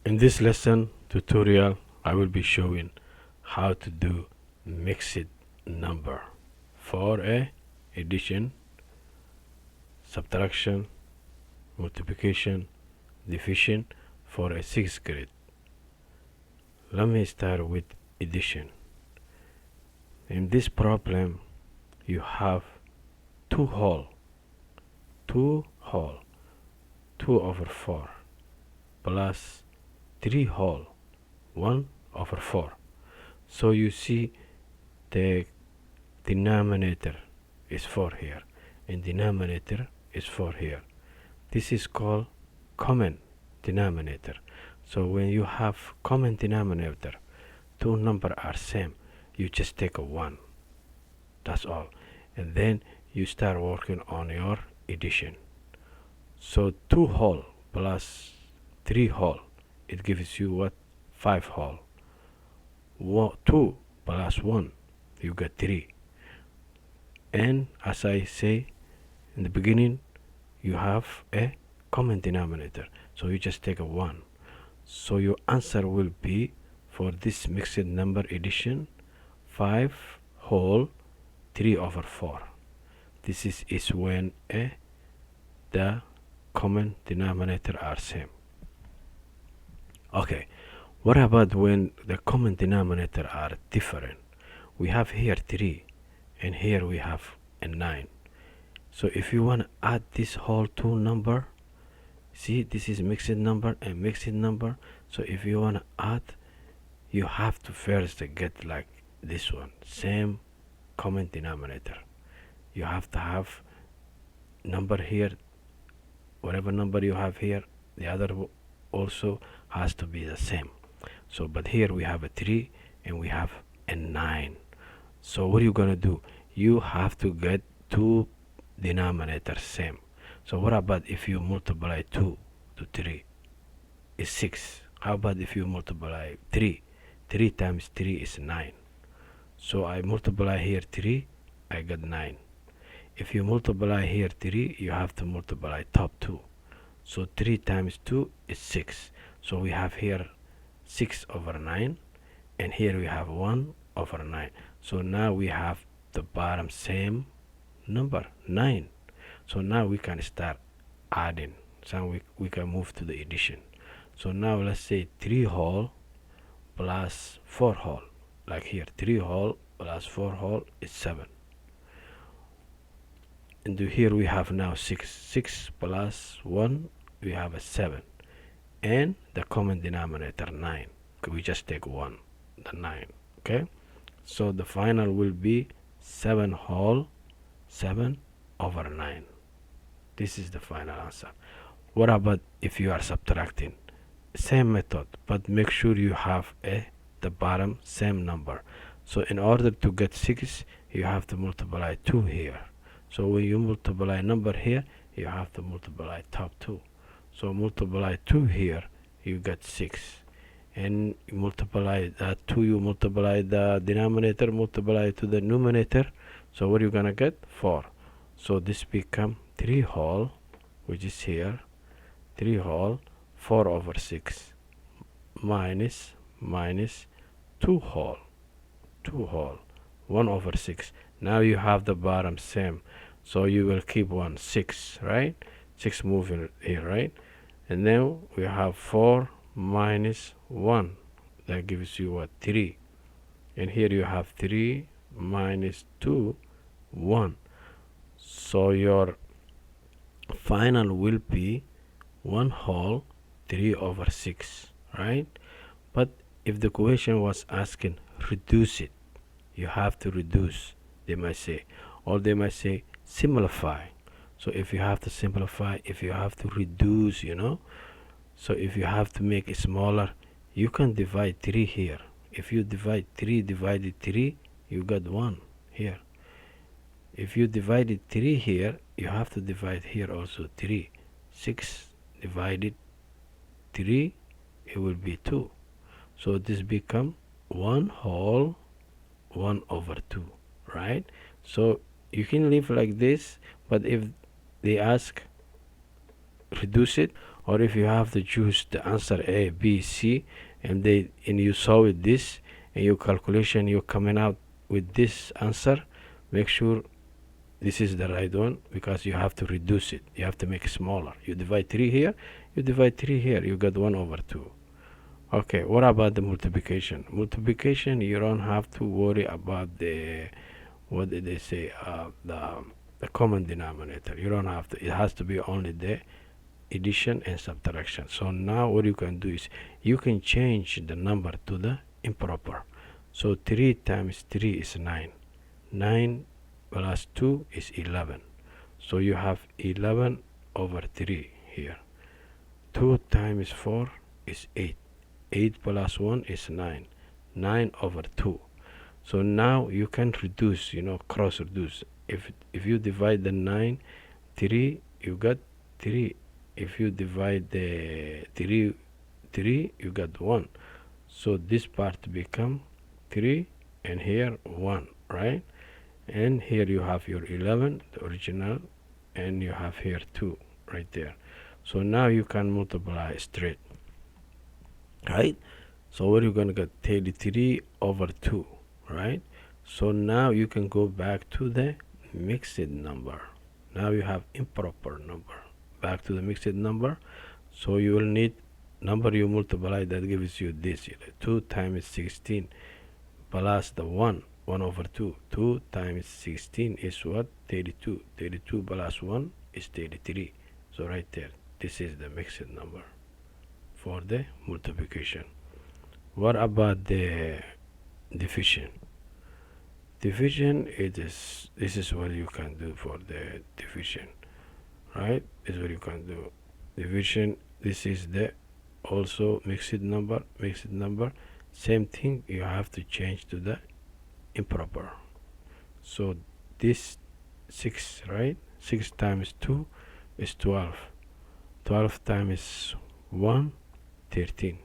In this lesson tutorial, I will be showing how to do mixed number for a addition, subtraction, multiplication, division for a 6th grade. Let me start with addition. In this problem, you have two whole, 2 over 4 plus 3 whole, 1 over 4. So you see the denominator is 4 here and denominator is 4 here. This is called common denominator. So when you have common denominator, two numbers are same, you just take a 1. That's all. And then you start working on your addition. So 2 whole plus 3 whole, it gives you what? 5 whole. 2 plus 1, you get 3. And as I say in the beginning, you have a common denominator, so you just take a 1. So your answer will be for this mixed number addition 5 whole 3 over 4. This is when the common denominator are same. Okay, what about when the common denominator are different? We have here 3 and here we have a 9. So if you want to add this whole two number, see, this is mixed number and mixed number. So if you want to add, you have to first get like this one, same common denominator. You have to have number here, whatever number you have here, the other also has to be the same. So but here we have a 3 and we have a 9. So what are you gonna do? You have to get two denominators same. So what about if you multiply 2 to 3? It's 6. How about if you multiply 3? 3 times 3 is 9. So I multiply here 3, I get 9. If you multiply here 3, you have to multiply top 2. So 3 times 2 is 6. So we have here 6 over 9, and here we have 1 over 9. So now we have the bottom same number, 9. So now we can start adding. So we can move to the addition. So now let's say 3 whole plus 4 whole. Like here, 3 whole plus 4 whole is 7. And here we have now 6. 6 plus 1, we have a 7. And the common denominator 9. We just take 1, the 9. Okay? So the final will be 7 whole 7 over 9. This is the final answer. What about if you are subtracting? Same method, but make sure you have the bottom same number. So in order to get 6, you have to multiply 2 here. So when you multiply number here, you have to multiply top 2. So multiply 2 here, you get 6. And you multiply that 2, you multiply the denominator, multiply to the numerator. So what are you gonna get? 4. So this become 3 whole, which is here, 3 whole 4 over 6 minus 2 whole 1 over 6. Now you have the bottom same, so you will keep 1, 6, right? 6 moving here, right? And then we have 4 minus 1, that gives you what? 3. And here you have 3 minus 2, 1. So your final will be 1 whole 3 over 6, right? But if the question was asking reduce it, you have to reduce, they might say, or they might say simplify. So if you have to simplify, if you have to reduce, so if you have to make it smaller, you can divide 3 here. If you divide 3 divided 3, you got 1 here. If you divided 3 here, you have to divide here also 3. 6 divided 3, it will be 2. So this become 1 whole 1 over 2, right? So you can leave like this, but if they ask reduce it, or if you have to choose the answer A, B, C, and you solve this, and your calculation you're coming out with this answer, make sure this is the right one, because you have to reduce it. You have to make it smaller. You divide 3 here, you divide 3 here, you got 1/2. Okay, what about the multiplication? Multiplication, you don't have to worry about the, what did they say, the common denominator. You don't have to. It has to be only the addition and subtraction. So now what you can do is you can change the number to the improper. So 3 times 3 is 9. 9 plus 2 is 11. So you have 11/3 here. 2 times 4 is 8. 8 plus 1 is 9. 9/2. So now you can reduce, cross reduce. If you divide the 9 3, you got 3. If you divide the 3, you got 1. So this part become 3, and here 1, right? And here you have your 11, the original, and you have here 2 right there. So now you can multiply straight, right? So what are you going to get? 33/2, right? So now you can go back to the mixed number. Now you have improper number. Back to the mixed number. So you will need number you multiply that gives you this. 2 times 16 plus the 1/2. 2 times 16 is what? 32. 32 plus 1 is 33. So right there, this is the mixed number for the multiplication. What about the division? Division, this is what you can do for the division, right? This is what you can do. Division, this is the also mixed number. Same thing, you have to change to the improper. So this 6, right? 6 times 2 is 12. 12 times 1, 13.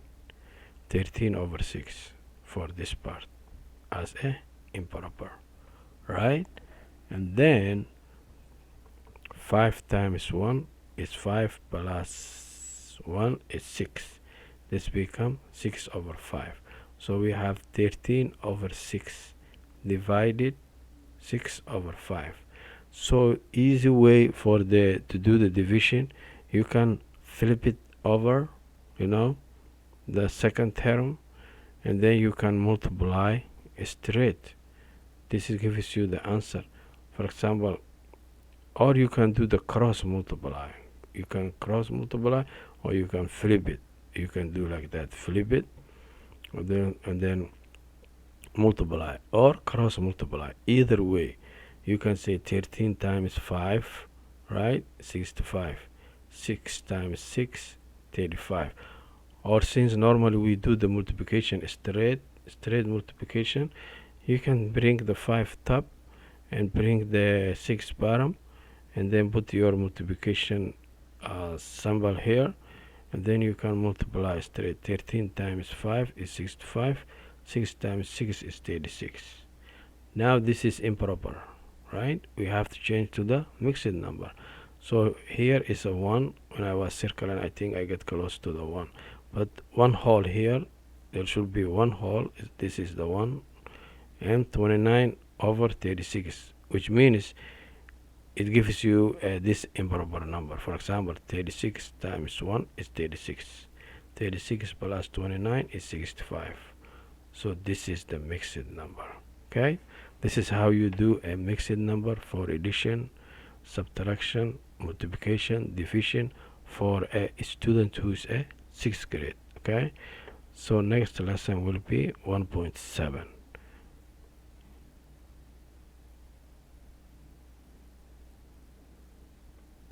13/6 for this part as a improper, right? And then 5 times 1 is 5 plus 1 is 6. This become 6/5. So we have 13/6 divided 6/5. So easy way for to do the division, you can flip it over, the second term, and then you can multiply straight. This gives you the answer. For example, or you can do the cross multiply. You can cross multiply, or you can flip it. You can do like that, flip it, and then multiply, or cross multiply. Either way, you can say 13 times 5, right? 65. 6 times 6, 35. Or since normally we do the multiplication straight multiplication, you can bring the 5 top and bring the 6 bottom, and then put your multiplication symbol here, and then you can multiply straight. 13 times 5 is 65. 6 times 6 is 36. Now this is improper, right? We have to change to the mixed number. So here is a 1. When I was circling, I think I get close to the 1. But one hole here, there should be one hole. This is the 1. And 29/36, which means it gives you this improper number. For example, 36 times 1 is 36. 36 plus 29 is 65. So this is the mixed number. Okay, this is how you do a mixed number for addition, subtraction, multiplication, division for a student who is a 6th grade. Okay, so next lesson will be 1.7.